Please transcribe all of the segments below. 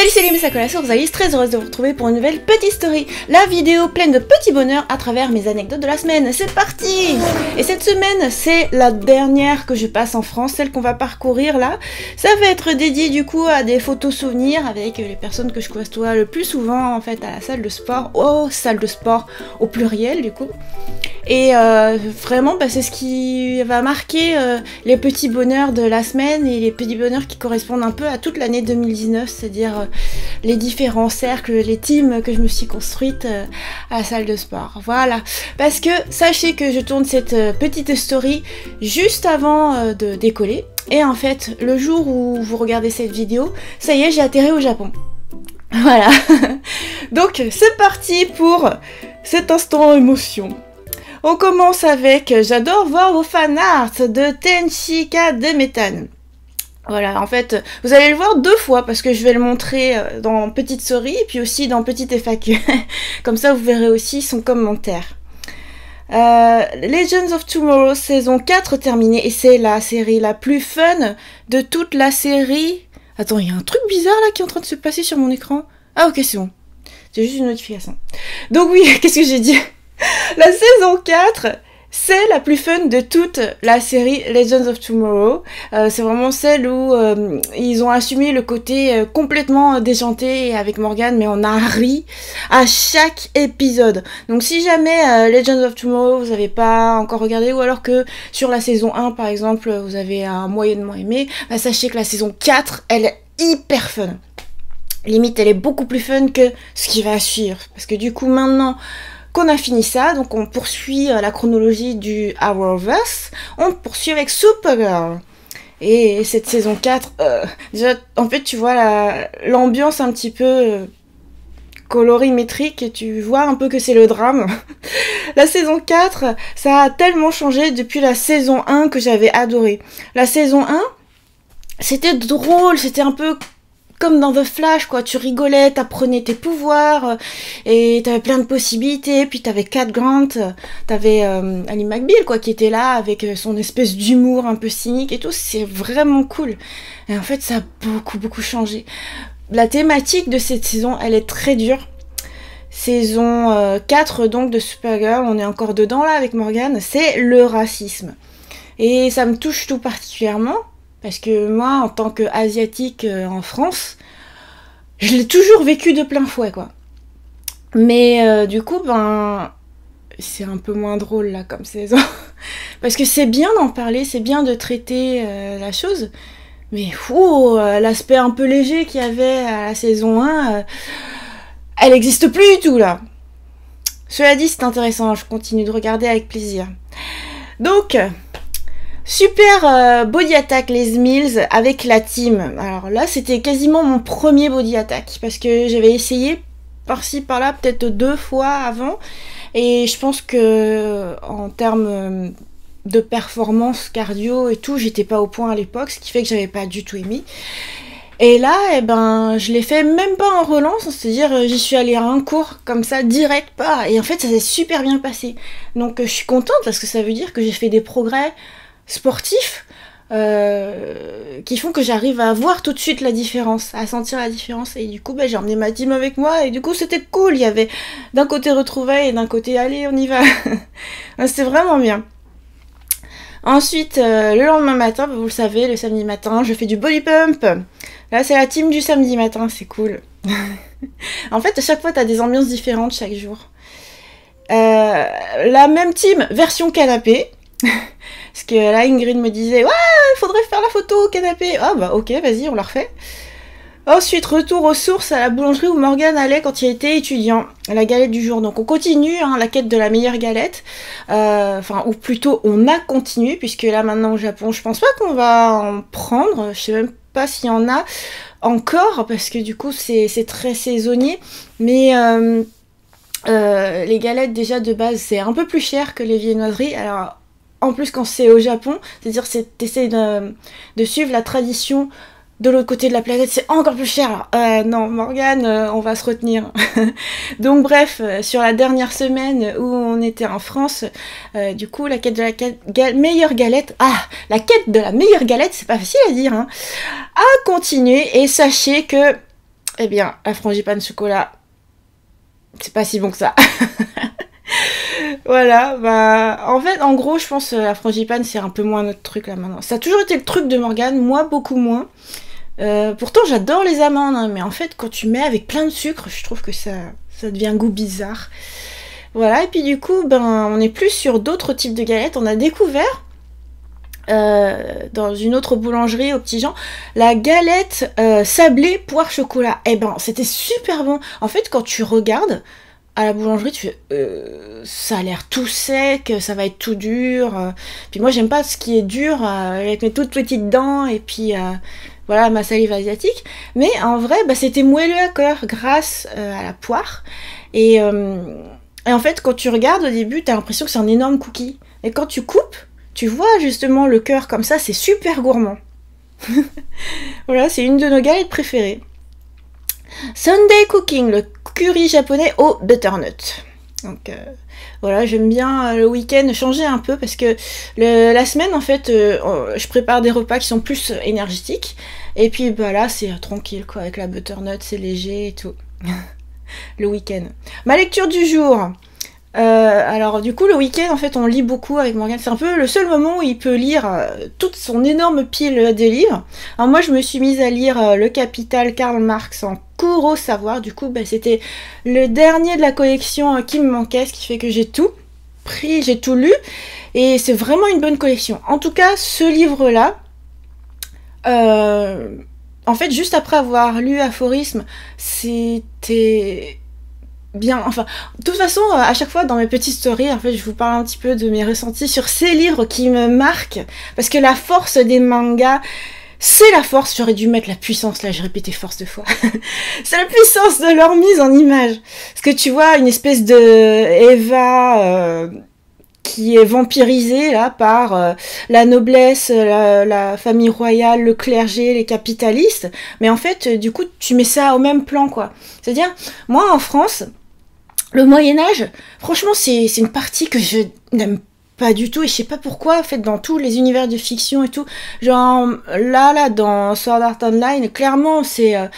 Salut mes sacs à la source, Alice, très heureuse de vous retrouver pour une nouvelle petite story. La vidéo pleine de petits bonheurs à travers mes anecdotes de la semaine. C'est parti! Et cette semaine, c'est la dernière que je passe en France, celle qu'on va parcourir là. Ça va être dédié du coup à des photos souvenirs avec les personnes que je côtoie le plus souvent en fait à la salle de sport, salle de sport au pluriel du coup. Et vraiment, c'est ce qui va marquer les petits bonheurs de la semaine et les petits bonheurs qui correspondent un peu à toute l'année 2019, c'est-à-dire les différents cercles, les teams que je me suis construite à la salle de sport. Voilà, parce que sachez que je tourne cette petite story juste avant de décoller. Et en fait, le jour où vous regardez cette vidéo, ça y est, j'ai atterri au Japon. Voilà. Donc, c'est parti pour cet instant émotion. On commence avec « J'adore voir vos fanarts » de Tenshika Demetan. Voilà, en fait, vous allez le voir deux fois parce que je vais le montrer dans Petite Story et puis aussi dans Petite FAQ. Comme ça, vous verrez aussi son commentaire. Legends of Tomorrow saison 4 terminée et c'est la série la plus fun de toute la série. Attends, il y a un truc bizarre là qui est en train de se passer sur mon écran. Ah ok, c'est bon. C'est juste une notification. Donc oui, qu'est-ce que j'ai dit? La saison 4, c'est la plus fun de toute la série Legends of Tomorrow. C'est vraiment celle où ils ont assumé le côté complètement déjanté avec Morgane, mais on a ri à chaque épisode. Donc si jamais Legends of Tomorrow vous n'avez pas encore regardé, ou alors que sur la saison 1 par exemple vous avez moyennement aimé, sachez que la saison 4, elle est hyper fun. Limite, elle est beaucoup plus fun que ce qui va suivre. Parce que du coup maintenant qu'on a fini ça, donc on poursuit la chronologie du Arrowverse, on poursuit avec Supergirl. Et cette saison 4, déjà, en fait, tu vois l'ambiance un petit peu colorimétrique, et tu vois un peu que c'est le drame. La saison 4, ça a tellement changé depuis la saison 1 que j'avais adoré. La saison 1, c'était drôle, c'était un peu comme dans The Flash, quoi, tu rigolais, t'apprenais tes pouvoirs, et t'avais plein de possibilités, puis t'avais Cat Grant, t'avais Ally McBeal, quoi, qui était là, avec son espèce d'humour un peu cynique et tout, c'est vraiment cool. Et en fait, ça a beaucoup changé. La thématique de cette saison, elle est très dure. Saison 4, donc, de Supergirl, on est encore dedans, là, avec Morgane, c'est le racisme. Et ça me touche tout particulièrement, parce que moi, en tant qu'asiatique en France, je l'ai toujours vécu de plein fouet, quoi. Mais du coup, c'est un peu moins drôle, là, comme saison. Parce que c'est bien d'en parler, c'est bien de traiter la chose. Mais l'aspect un peu léger qu'il y avait à la saison 1, elle n'existe plus du tout, là. Cela dit, c'est intéressant, je continue de regarder avec plaisir. Donc... super body attack les Mills avec la team. Alors là, c'était quasiment mon premier body attack parce que j'avais essayé par-ci par-là peut-être 2 fois avant et je pense que en termes de performance cardio et tout, j'étais pas au point à l'époque, ce qui fait que j'avais pas du tout aimé. Et là, je l'ai fait même pas en relance, c'est-à-dire j'y suis allée à un cours comme ça, direct, pas. Et en fait, ça s'est super bien passé. Donc je suis contente parce que ça veut dire que j'ai fait des progrès sportifs qui font que j'arrive à voir tout de suite la différence, à sentir la différence. Et du coup, j'ai emmené ma team avec moi et du coup, c'était cool. Il y avait d'un côté retrouvailles et d'un côté allez, on y va. C'était vraiment bien. Ensuite, le lendemain matin, vous le savez, le samedi matin, je fais du body pump. Là, c'est la team du samedi matin, c'est cool. En fait, à chaque fois, t'as des ambiances différentes chaque jour. La même team, version canapé. Parce que là, Ingrid me disait « Ouais, il faudrait faire la photo au canapé !» Ah ok, vas-y, on la refait. Ensuite, retour aux sources à la boulangerie où Morgane allait quand il était étudiant. La galette du jour. Donc on continue la quête de la meilleure galette. Ou plutôt, on a continué, puisque là, maintenant au Japon, je pense pas qu'on va en prendre. Je sais même pas s'il y en a encore, parce que du coup, c'est très saisonnier. Mais... les galettes, déjà, de base, c'est un peu plus cher que les viennoiseries. Alors... En plus, quand c'est au Japon, c'est-à-dire t'essayes de suivre la tradition de l'autre côté de la planète, c'est encore plus cher. Alors, non, Morgane, on va se retenir. Donc bref, sur la dernière semaine où on était en France, du coup, la quête de la meilleure galette... la quête de la meilleure galette, c'est pas facile à dire, a continué. Et sachez que Eh bien, la frangipane chocolat, c'est pas si bon que ça. Voilà, bah, en fait, en gros, je pense la frangipane, c'est un peu moins notre truc là maintenant. Ça a toujours été le truc de Morgane, moi beaucoup moins. Pourtant, j'adore les amandes, hein, mais en fait, quand tu mets avec plein de sucre, je trouve que ça devient un goût bizarre. Voilà, et puis du coup, ben, on est plus sur d'autres types de galettes. On a découvert, dans une autre boulangerie au Petit Jean, la galette sablée poire chocolat. Eh ben, c'était super bon. En fait, quand tu regardes à la boulangerie, tu fais, ça a l'air tout sec, ça va être tout dur. Puis moi, j'aime pas ce qui est dur, avec mes toutes petites dents, et puis voilà, ma salive asiatique. Mais en vrai, bah, c'était moelleux à cœur grâce à la poire. Et, et en fait, quand tu regardes au début, t'as l'impression que c'est un énorme cookie. Et quand tu coupes, tu vois justement le cœur comme ça, c'est super gourmand. Voilà, c'est une de nos galettes préférées. Sunday Cooking, le curry japonais au butternut. Donc voilà, j'aime bien le week-end changer un peu parce que la semaine, en fait, je prépare des repas qui sont plus énergétiques. Et puis bah là, c'est tranquille quoi, avec la butternut, c'est léger et tout. Le week-end. Ma lecture du jour. Alors du coup le week-end en fait on lit beaucoup avec Morgane, c'est un peu le seul moment où il peut lire toute son énorme pile de livres. Alors moi je me suis mise à lire Le Capital Karl Marx en cours au savoir, du coup bah, c'était le dernier de la collection qui me manquait, ce qui fait que j'ai tout pris, j'ai tout lu, et c'est vraiment une bonne collection. En tout cas ce livre là, en fait juste après avoir lu Aphorisme, c'était bien, enfin, de toute façon, à chaque fois dans mes petites stories, en fait, je vous parle un petit peu de mes ressentis sur ces livres qui me marquent, parce que la force des mangas, c'est la force, j'aurais dû mettre la puissance, là, j'ai répété force deux fois, c'est la puissance de leur mise en image, parce que tu vois, une espèce de Eva qui est vampirisée, là, par la noblesse, la famille royale, le clergé, les capitalistes, mais en fait, du coup, tu mets ça au même plan, quoi. C'est-à-dire, moi, en France, le Moyen-Âge, franchement, c'est une partie que je n'aime pas du tout, et je sais pas pourquoi, en fait, dans tous les univers de fiction et tout, genre, là, dans Sword Art Online, clairement, c'est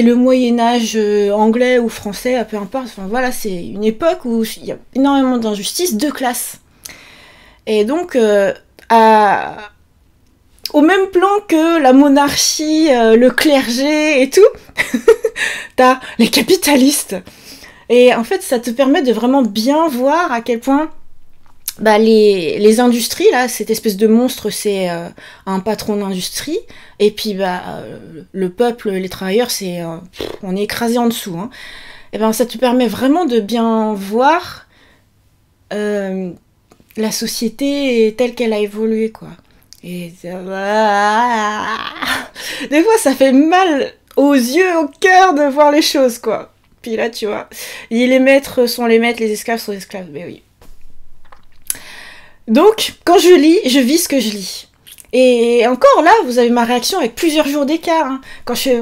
le Moyen-Âge anglais ou français, peu importe, enfin voilà, c'est une époque où il y a énormément d'injustices de classe. Et donc, au même plan que la monarchie, le clergé et tout, t'as les capitalistes. Et en fait, ça te permet de vraiment bien voir à quel point bah, les industries, là, cette espèce de monstre, c'est un patron d'industrie. Et puis, bah, le peuple, les travailleurs, on est écrasé en dessous. Hein. Et ben, ça te permet vraiment de bien voir la société telle qu'elle a évolué, quoi. Et des fois, ça fait mal aux yeux, au cœur de voir les choses, quoi. Puis là, tu vois, les maîtres sont les maîtres, les esclaves sont les esclaves. Mais oui. Donc, quand je lis, je vis ce que je lis. Et encore là, vous avez ma réaction avec plusieurs jours d'écart. Hein. Quand je fais...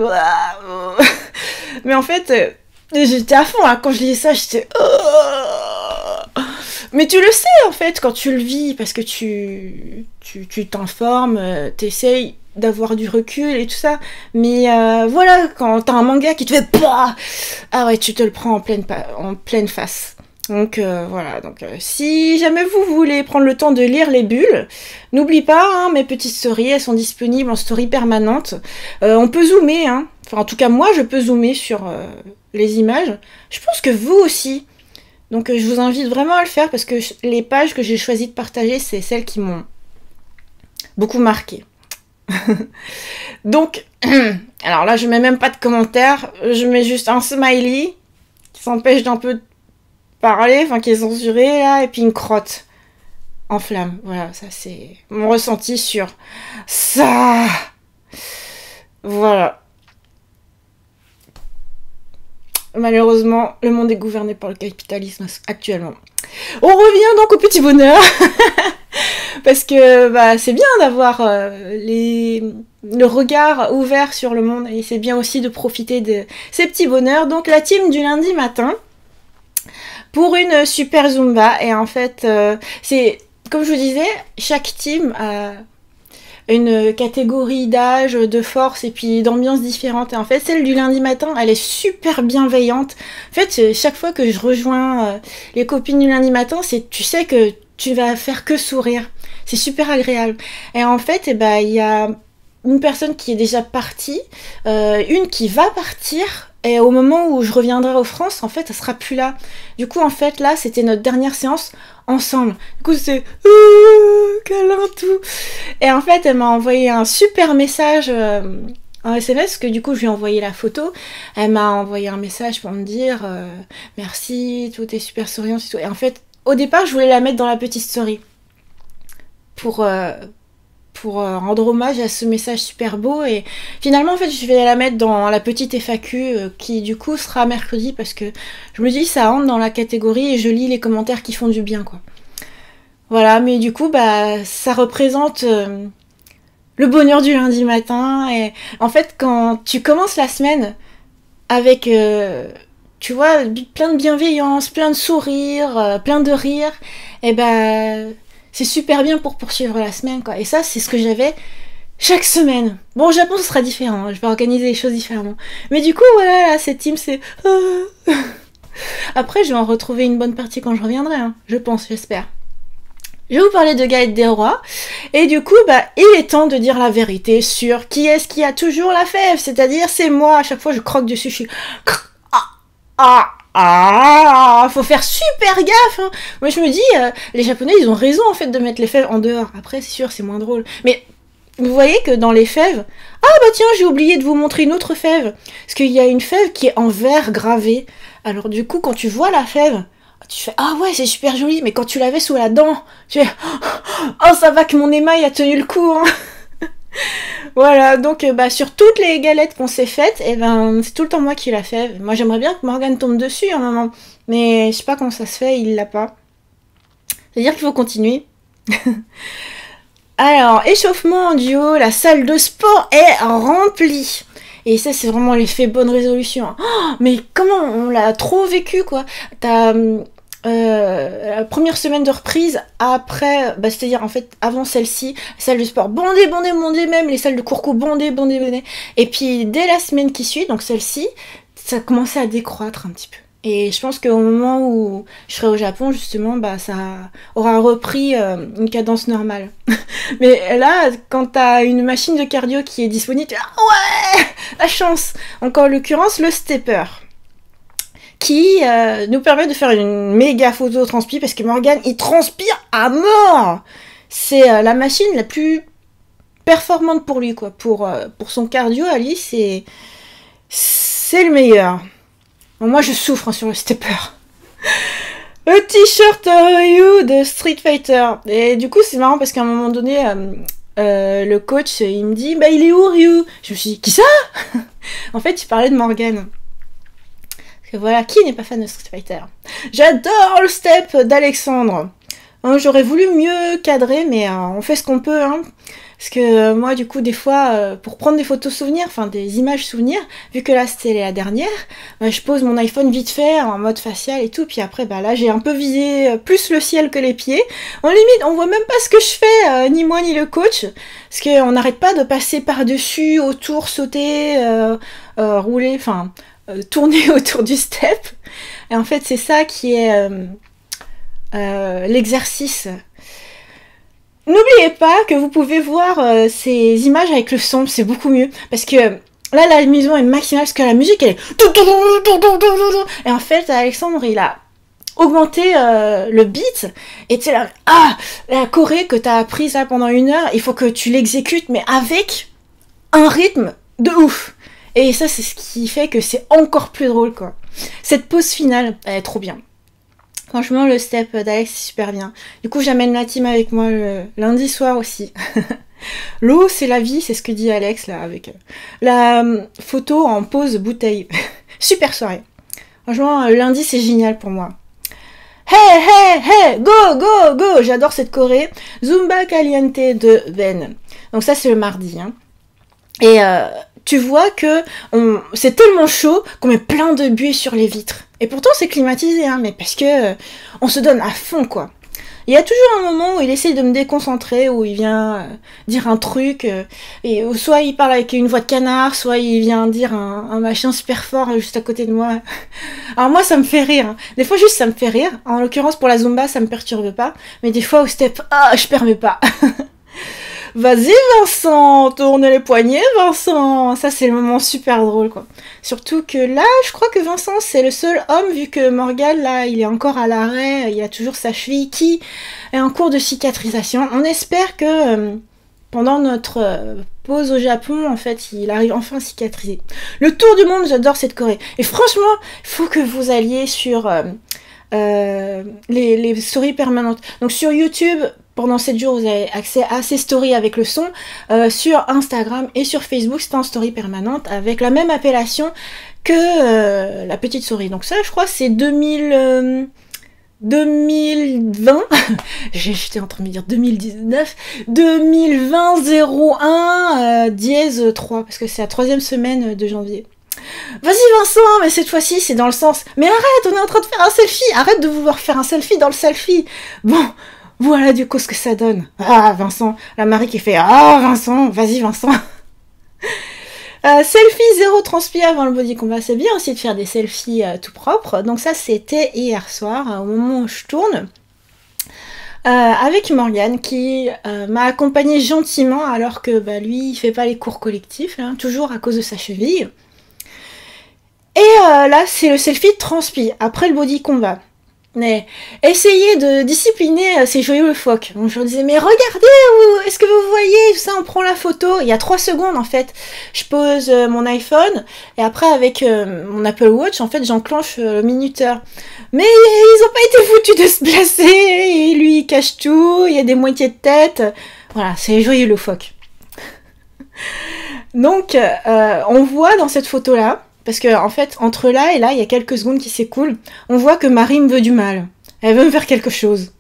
Mais en fait, j'étais à fond. Hein. Quand je lisais ça, j'étais... Mais tu le sais, en fait, quand tu le vis, parce que tu t'informes, t'essayes d'avoir du recul et tout ça. Mais voilà, quand t'as un manga qui te fait... Ah ouais, tu te le prends en pleine face. Donc voilà, donc si jamais vous voulez prendre le temps de lire les bulles, n'oublie pas, hein, mes petites stories, elles sont disponibles en story permanente. On peut zoomer, hein. Enfin en tout cas moi je peux zoomer sur les images. Je pense que vous aussi. Donc je vous invite vraiment à le faire parce que les pages que j'ai choisi de partager, c'est celles qui m'ont beaucoup marqué. Donc, alors là je mets même pas de commentaires, je mets juste un smiley qui s'empêche d'un peu de parler, enfin qui est censuré là, et puis une crotte en flamme. Voilà, ça c'est mon ressenti sur ça. Voilà. Malheureusement, le monde est gouverné par le capitalisme actuellement. On revient donc au petit bonheur. Parce que bah, c'est bien d'avoir le regard ouvert sur le monde, et c'est bien aussi de profiter de ces petits bonheurs. Donc la team du lundi matin, pour une super Zumba. Et en fait, c'est comme je vous disais, chaque team une catégorie d'âge, de force et puis d'ambiance différente. Et en fait, celle du lundi matin, elle est super bienveillante. En fait, chaque fois que je rejoins les copines du lundi matin, tu sais que tu vas faire que sourire. C'est super agréable. Et en fait, eh ben, il y a une personne qui est déjà partie, une qui va partir, et au moment où je reviendrai en France, en fait, elle sera plus là. Du coup, en fait, là, c'était notre dernière séance ensemble. Du coup, c'est câlin, tout. Et en fait, elle m'a envoyé un super message en SMS, parce que du coup, je lui ai envoyé la photo. Elle m'a envoyé un message pour me dire merci, tout est super souriant, et tout. Et en fait, au départ, je voulais la mettre dans la petite story pour rendre hommage à ce message super beau, et finalement en fait je vais la mettre dans la petite FAQ qui du coup sera mercredi, parce que je me dis ça rentre dans la catégorie et je lis les commentaires qui font du bien, quoi. Voilà, mais du coup bah ça représente le bonheur du lundi matin. Et en fait quand tu commences la semaine avec tu vois plein de bienveillance, plein de sourires, plein de rires, et ben c'est super bien pour poursuivre la semaine, quoi. Et ça, c'est ce que j'avais chaque semaine. Bon, au Japon, ce sera différent. Je vais organiser les choses différemment. Mais du coup, voilà, là, cette team, c'est... Après, je vais en retrouver une bonne partie quand je reviendrai, hein. Je pense, j'espère. Je vais vous parler de Galette des Rois. Et du coup, bah, il est temps de dire la vérité sur qui est-ce qui a toujours la fève. C'est-à-dire, c'est moi. À chaque fois, je croque dessus. Je suis... Faut faire super gaffe, hein. Moi je me dis, les Japonais ils ont raison en fait de mettre les fèves en dehors. Après c'est sûr c'est moins drôle. Mais vous voyez que dans les fèves, ah bah tiens j'ai oublié de vous montrer une autre fève. Parce qu'il y a une fève qui est en verre gravé. Alors du coup quand tu vois la fève, tu fais ah ouais c'est super joli. Mais quand tu l'avais sous la dent, tu fais oh ça va que mon émail a tenu le coup, hein. Voilà, donc bah, sur toutes les galettes qu'on s'est faites, et ben c'est tout le temps moi qui l'a fait. Moi j'aimerais bien que Morgane tombe dessus un moment, mais je sais pas comment ça se fait, il l'a pas. C'est-à-dire qu'il faut continuer. Alors, échauffement en duo, la salle de sport est remplie. Et ça c'est vraiment l'effet bonne résolution. Oh, mais comment on l'a trop vécu, quoi. T'as... la première semaine de reprise après, bah, c'est-à-dire en fait avant celle-ci, salle de sport bondée, même les salles de cours bondées. Et puis dès la semaine qui suit, donc celle-ci, ça commençait à décroître un petit peu. Et je pense qu'au moment où je serai au Japon, justement, bah ça aura repris une cadence normale. Mais là, quand t'as une machine de cardio qui est disponible, tu dis, ah ouais, la chance. Encore en l'occurrence, le stepper, qui nous permet de faire une méga photo transpi, parce que Morgane, il transpire à mort. C'est la machine la plus performante pour lui, quoi. Pour son cardio, à lui, c'est le meilleur. Bon, moi, je souffre, hein, sur le stepper. Le t-shirt Ryu de Street Fighter. Et du coup, c'est marrant, parce qu'à un moment donné, le coach, il me dit, bah, il est où, Ryu? Je me suis dit, qui ça? En fait, il parlait de Morgane. Voilà, qui n'est pas fan de Street Fighter? J'adore le step d'Alexandre. Hein, j'aurais voulu mieux cadrer, mais on fait ce qu'on peut, hein. Parce que moi, du coup, des fois, pour prendre des photos souvenirs, enfin des images souvenirs, vu que là c'était la dernière, bah, je pose mon iPhone vite fait en mode facial et tout, puis après, bah là j'ai un peu visé plus le ciel que les pieds. En limite, on voit même pas ce que je fais, ni moi ni le coach, parce qu'on n'arrête pas de passer par-dessus, autour, sauter, rouler, enfin... tourner autour du step. Et en fait c'est ça qui est l'exercice. N'oubliez pas que vous pouvez voir ces images avec le son, c'est beaucoup mieux, parce que là la mission est maximale, parce que la musique elle est... Et en fait Alexandre il a augmenté le beat, et tu sais là, la choré que t'as apprise là pendant 1 heure, il faut que tu l'exécutes mais avec un rythme de ouf. Et ça, c'est ce qui fait que c'est encore plus drôle, quoi. Cette pause finale, elle est trop bien. Franchement, le step d'Alex, c'est super bien. Du coup, j'amène la team avec moi le lundi soir aussi. L'eau, c'est la vie, c'est ce que dit Alex, là, avec la photo en pause bouteille. Super soirée. Franchement, lundi, c'est génial pour moi. Hey, go. J'adore cette choré. Zumba Caliente de Ben. Donc ça, c'est le mardi, hein. Et tu vois que c'est tellement chaud qu'on met plein de buée sur les vitres. Et pourtant c'est climatisé, hein, mais parce que on se donne à fond, quoi. Il y a toujours un moment où il essaye de me déconcentrer, où il vient dire un truc, et soit il parle avec une voix de canard, soit il vient dire un machin super fort juste à côté de moi. Alors moi, ça me fait rire. Hein. Des fois, juste, ça me fait rire. En l'occurrence, pour la Zumba, ça me perturbe pas. Mais des fois, au step, je permets pas. Vas-y Vincent, tourne les poignets Vincent. Ça c'est le moment super drôle quoi. Surtout que là, je crois que Vincent c'est le seul homme vu que Morgane là, il est encore à l'arrêt, il a toujours sa cheville qui est en cours de cicatrisation. On espère que pendant notre pause au Japon, en fait, il arrive enfin à cicatriser. Le tour du monde, j'adore cette Corée. Et franchement, il faut que vous alliez sur les stories permanentes. Donc sur YouTube, pendant 7 jours, vous avez accès à ces stories avec le son. Sur Instagram et sur Facebook, c'est en story permanente avec la même appellation que la petite souris. Donc ça, je crois, c'est 2020. J'étais en train de me dire 2019. 2020 01 dièse 3, parce que c'est la 3e semaine de janvier. Vas-y Vincent, mais cette fois-ci c'est dans le sens. Mais arrête, on est en train de faire un selfie. Arrête de vouloir faire un selfie dans le selfie. Bon. Voilà du coup ce que ça donne. Ah Vincent, la Marie qui fait ah Vincent, vas-y Vincent. Selfie 0 transpi avant le body combat, c'est bien aussi de faire des selfies tout propres. Donc ça c'était hier soir, au moment où je tourne. Avec Morgane qui m'a accompagnée gentiment alors que lui il fait pas les cours collectifs, hein, toujours à cause de sa cheville. Et là c'est le selfie transpi après le body combat. Mais essayez de discipliner ces joyeux phoques. Donc je leur disais, mais regardez, est-ce que vous voyez, tout ça, on prend la photo. Il y a 3 secondes, en fait. Je pose mon iPhone, et après, avec mon Apple Watch, en fait, j'enclenche le minuteur. Mais ils ont pas été foutus de se placer, et lui, il cache tout, il y a des moitiés de tête. Voilà, c'est joyeux le phoque. Donc, on voit dans cette photo-là, parce que en fait, entre là et là, il y a quelques secondes qui s'écoulent. On voit que Marie me veut du mal. Elle veut me faire quelque chose.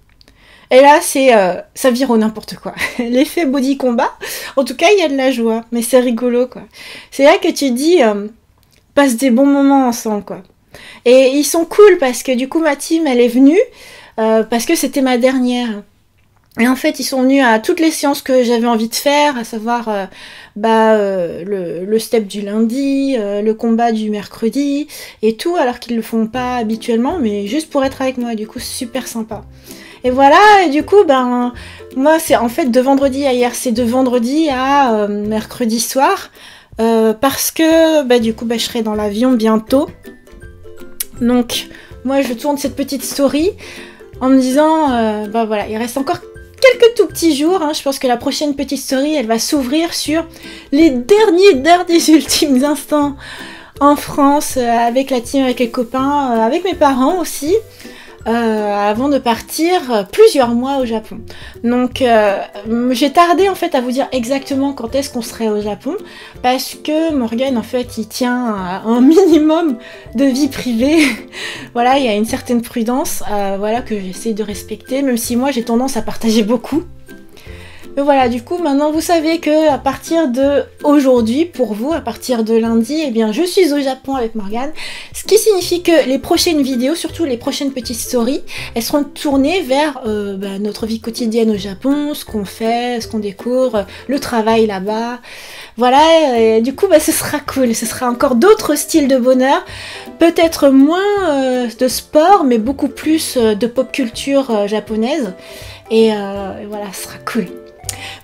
Et là, c'est ça vire au n'importe quoi. L'effet body combat. En tout cas, il y a de la joie. Mais c'est rigolo, quoi. C'est là que tu dis, passe des bons moments ensemble, quoi. Et ils sont cool parce que du coup, ma team, elle est venue. Parce que c'était ma dernière. Et en fait, ils sont venus à toutes les séances que j'avais envie de faire, à savoir le step du lundi, le combat du mercredi, et tout, alors qu'ils le font pas habituellement, mais juste pour être avec moi, du coup, super sympa. Et voilà, et du coup, moi, c'est en fait de vendredi à hier, c'est de vendredi à mercredi soir, parce que, du coup, je serai dans l'avion bientôt. Donc, moi, je tourne cette petite story en me disant, voilà, il reste encore quelques tout petits jours, hein. Je pense que la prochaine petite story, elle va s'ouvrir sur les derniers ultimes instants en France, avec la team, avec les copains, avec mes parents aussi, avant de partir plusieurs mois au Japon. Donc j'ai tardé en fait à vous dire exactement quand est-ce qu'on serait au Japon, parce que Morgane en fait il tient à un minimum de vie privée. Voilà, il y a une certaine prudence, voilà, que j'essaie de respecter, même si moi j'ai tendance à partager beaucoup. Mais voilà, du coup, maintenant vous savez que à partir de aujourd'hui, pour vous, à partir de lundi, eh bien, je suis au Japon avec Morgane. Ce qui signifie que les prochaines vidéos, surtout les prochaines petites stories, elles seront tournées vers notre vie quotidienne au Japon, ce qu'on fait, ce qu'on découvre, le travail là-bas. Voilà, et du coup, ce sera cool. Ce sera encore d'autres styles de bonheur. Peut-être moins de sport, mais beaucoup plus de pop culture japonaise. Et voilà, ce sera cool.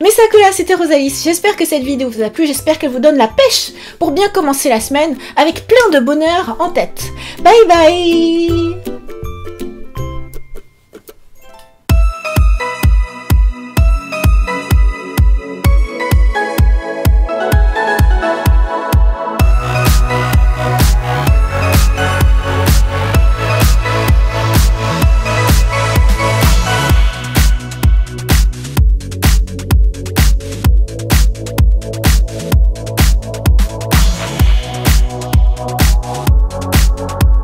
Mais ça que là, c'était Rosalie. J'espère que cette vidéo vous a plu, j'espère qu'elle vous donne la pêche pour bien commencer la semaine avec plein de bonheur en tête. Bye bye!